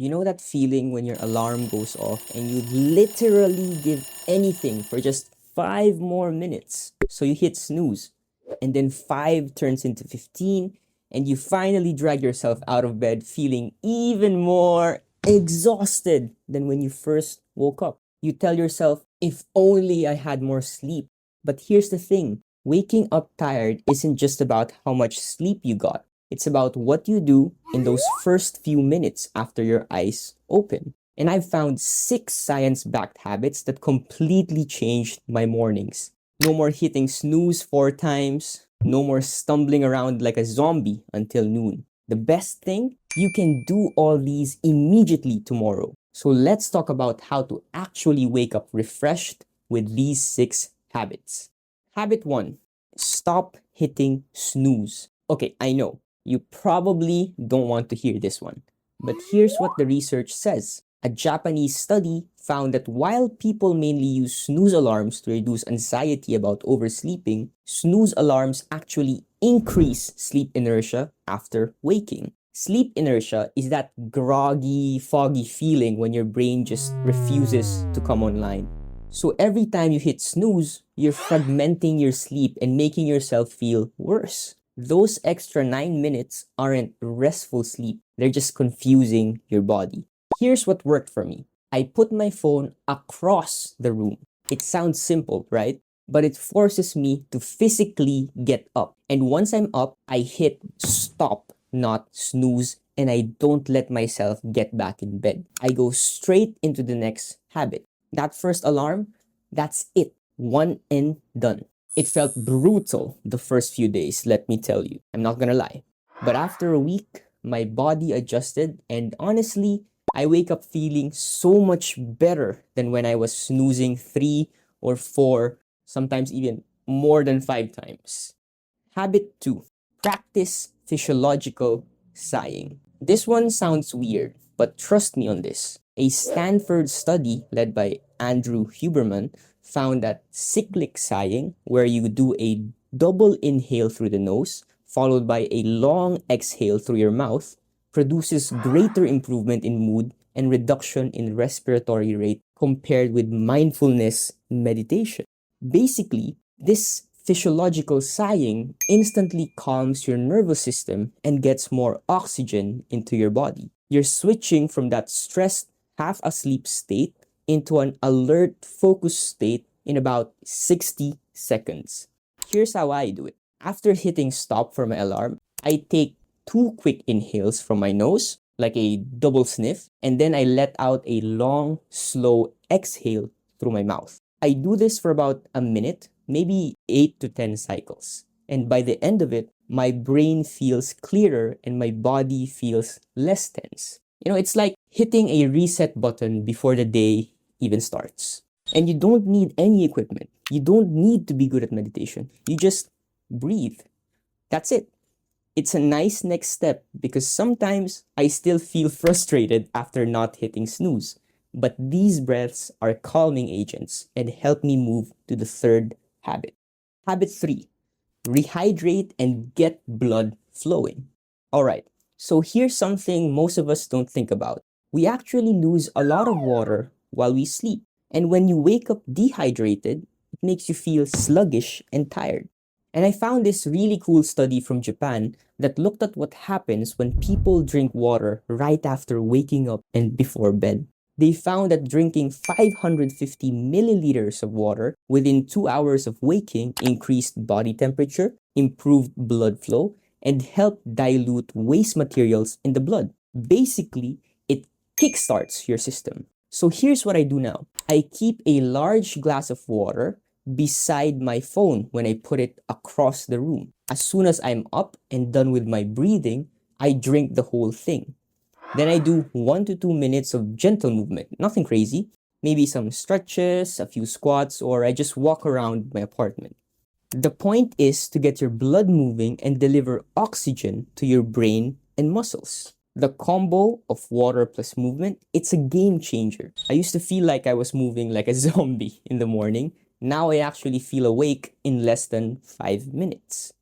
You know that feeling when your alarm goes off and you literally give anything for just 5 more minutes? So you hit snooze, and then 5 turns into 15, and you finally drag yourself out of bed feeling even more exhausted than when you first woke up. You tell yourself, if only I had more sleep. But here's the thing, waking up tired isn't just about how much sleep you got. It's about what you do in those first few minutes after your eyes open. And I've found 6 science-backed habits that completely changed my mornings. No more hitting snooze 4 times. No more stumbling around like a zombie until noon. The best thing, you can do all these immediately tomorrow. So let's talk about how to actually wake up refreshed with these 6 habits. Habit 1, stop hitting snooze. Okay, I know, you probably don't want to hear this one, but here's what the research says. A Japanese study found that while people mainly use snooze alarms to reduce anxiety about oversleeping, snooze alarms actually increase sleep inertia after waking. Sleep inertia is that groggy, foggy feeling when your brain just refuses to come online. So every time you hit snooze, you're fragmenting your sleep and making yourself feel worse. Those extra 9 minutes aren't restful sleep, they're just confusing your body. Here's what worked for me. I put my phone across the room. It sounds simple, right? But it forces me to physically get up. And once I'm up, I hit stop, not snooze, and I don't let myself get back in bed. I go straight into the next habit. That first alarm, that's it. One and done. It felt brutal the first few days, let me tell you. I'm not gonna lie. But after a week, my body adjusted, and honestly, I wake up feeling so much better than when I was snoozing 3 or 4, sometimes even more than 5 times. Habit 2, practice physiological sighing. This one sounds weird, but trust me on this. A Stanford study led by Andrew Huberman found that cyclic sighing, where you do a double inhale through the nose, followed by a long exhale through your mouth, produces greater improvement in mood and reduction in respiratory rate compared with mindfulness meditation. Basically, this physiological sighing instantly calms your nervous system and gets more oxygen into your body. You're switching from that stressed, half asleep state into an alert, focused state in about 60 seconds. Here's how I do it. After hitting stop for my alarm, I take 2 quick inhales from my nose, like a double sniff, and then I let out a long, slow exhale through my mouth. I do this for about a minute, maybe 8 to 10 cycles. And by the end of it, my brain feels clearer and my body feels less tense. You know, it's like hitting a reset button before the day even starts. And you don't need any equipment. You don't need to be good at meditation. You just breathe. That's it. It's a nice next step because sometimes I still feel frustrated after not hitting snooze. But these breaths are calming agents and help me move to the third habit. Habit 3, rehydrate and get blood flowing. All right, so here's something most of us don't think about. We actually lose a lot of water while we sleep. And when you wake up dehydrated, it makes you feel sluggish and tired. And I found this really cool study from Japan that looked at what happens when people drink water right after waking up and before bed. They found that drinking 550 milliliters of water within 2 hours of waking increased body temperature, improved blood flow, and helped dilute waste materials in the blood. Basically, it kickstarts your system. So here's what I do now. I keep a large glass of water beside my phone when I put it across the room. As soon as I'm up and done with my breathing, I drink the whole thing. Then I do 1 to 2 minutes of gentle movement, nothing crazy, maybe some stretches, a few squats, or I just walk around my apartment. The point is to get your blood moving and deliver oxygen to your brain and muscles. The combo of water plus movement, it's a game changer. I used to feel like I was moving like a zombie in the morning. Now I actually feel awake in less than 5 minutes.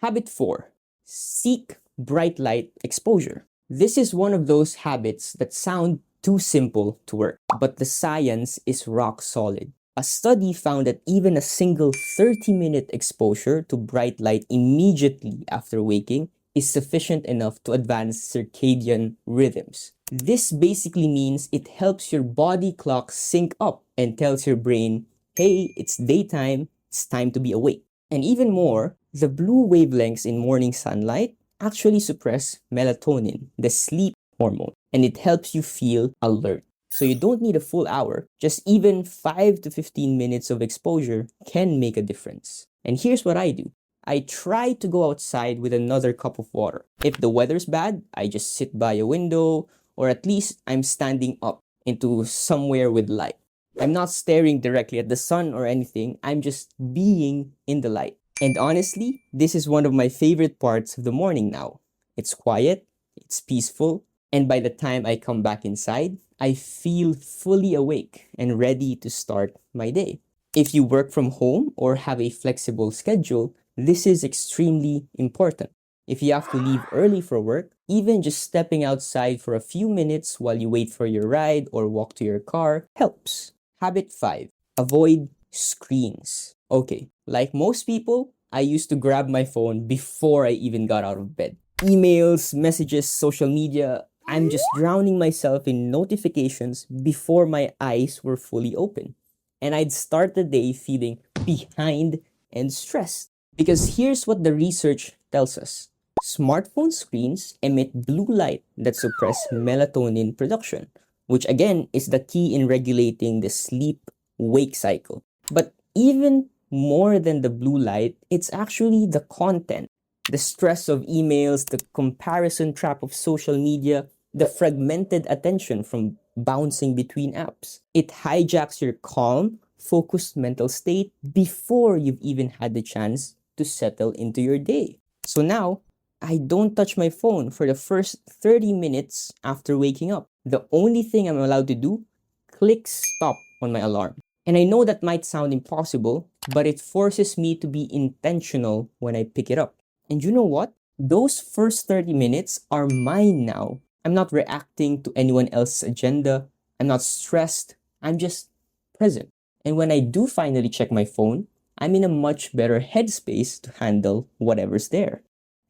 Habit 4, seek bright light exposure. This is one of those habits that sound too simple to work, but the science is rock solid. A study found that even a single 30-minute exposure to bright light immediately after waking is sufficient enough to advance circadian rhythms. This basically means it helps your body clock sync up and tells your brain, hey, it's daytime, it's time to be awake. And even more, the blue wavelengths in morning sunlight actually suppress melatonin, the sleep hormone, and it helps you feel alert. So you don't need a full hour, just even 5 to 15 minutes of exposure can make a difference. And here's what I do. I try to go outside with another cup of water. If the weather's bad, I just sit by a window, or at least I'm standing up into somewhere with light. I'm not staring directly at the sun or anything, I'm just being in the light. And honestly, this is one of my favorite parts of the morning now. It's quiet, it's peaceful, and by the time I come back inside, I feel fully awake and ready to start my day. If you work from home or have a flexible schedule, this is extremely important. If you have to leave early for work, even just stepping outside for a few minutes while you wait for your ride or walk to your car helps. Habit 5. Avoid screens. Okay, like most people, I used to grab my phone before I even got out of bed. Emails, messages, social media, I'm just drowning myself in notifications before my eyes were fully open. And I'd start the day feeling behind and stressed. Because here's what the research tells us. Smartphone screens emit blue light that suppress melatonin production, which again is the key in regulating the sleep-wake cycle. But even more than the blue light, it's actually the content, the stress of emails, the comparison trap of social media, the fragmented attention from bouncing between apps. It hijacks your calm, focused mental state before you've even had the chance to settle into your day. So now, I don't touch my phone for the first 30 minutes after waking up. The only thing I'm allowed to do, click stop on my alarm. And I know that might sound impossible, but it forces me to be intentional when I pick it up. And you know what? Those first 30 minutes are mine now. I'm not reacting to anyone else's agenda. I'm not stressed. I'm just present. And when I do finally check my phone, I'm in a much better headspace to handle whatever's there.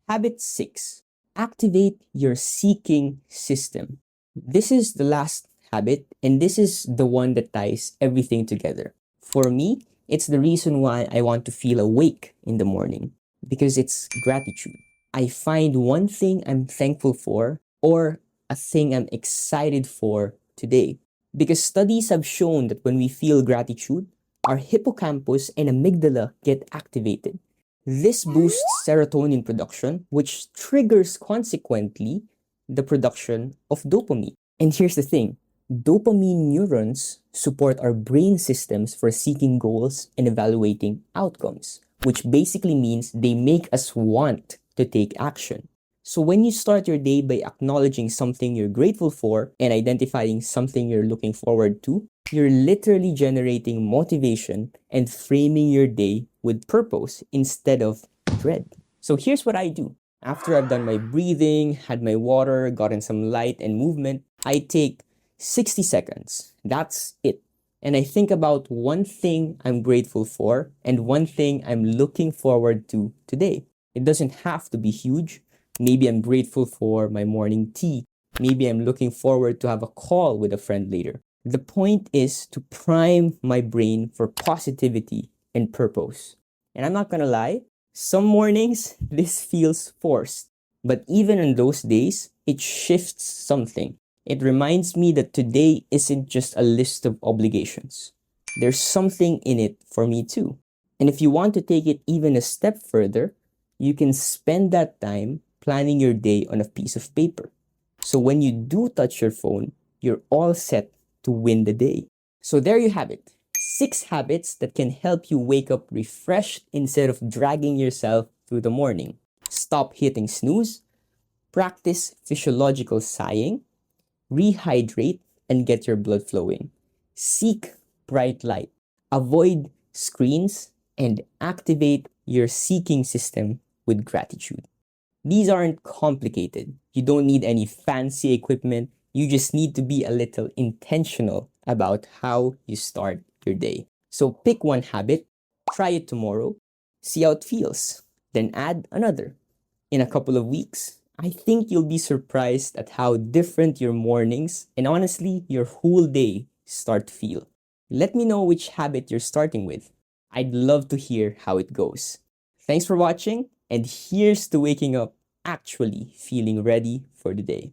Habit 6. Activate your seeking system. This is the last habit, and this is the one that ties everything together. For me, it's the reason why I want to feel awake in the morning, because it's gratitude. I find one thing I'm thankful for or a thing I'm excited for today. Because studies have shown that when we feel gratitude, our hippocampus and amygdala get activated. This boosts serotonin production, which triggers consequently the production of dopamine. And here's the thing, dopamine neurons support our brain systems for seeking goals and evaluating outcomes, which basically means they make us want to take action. So when you start your day by acknowledging something you're grateful for and identifying something you're looking forward to, you're literally generating motivation and framing your day with purpose instead of dread. So here's what I do. After I've done my breathing, had my water, gotten some light and movement, I take 60 seconds. That's it. And I think about one thing I'm grateful for and one thing I'm looking forward to today. It doesn't have to be huge. Maybe I'm grateful for my morning tea. Maybe I'm looking forward to have a call with a friend later. The point is to prime my brain for positivity and purpose. And I'm not gonna lie, some mornings this feels forced. But even on those days, it shifts something. It reminds me that today isn't just a list of obligations. There's something in it for me too. And if you want to take it even a step further, you can spend that time planning your day on a piece of paper. So when you do touch your phone, you're all set to win the day. So there you have it. 6 habits that can help you wake up refreshed instead of dragging yourself through the morning. Stop hitting snooze, practice physiological sighing, rehydrate and get your blood flowing, seek bright light, avoid screens, and activate your seeking system with gratitude. These aren't complicated. You don't need any fancy equipment. You just need to be a little intentional about how you start your day. So pick one habit, try it tomorrow, see how it feels, then add another. In a couple of weeks, I think you'll be surprised at how different your mornings and honestly your whole day start to feel. Let me know which habit you're starting with. I'd love to hear how it goes. Thanks for watching, and here's to waking up actually feeling ready for the day.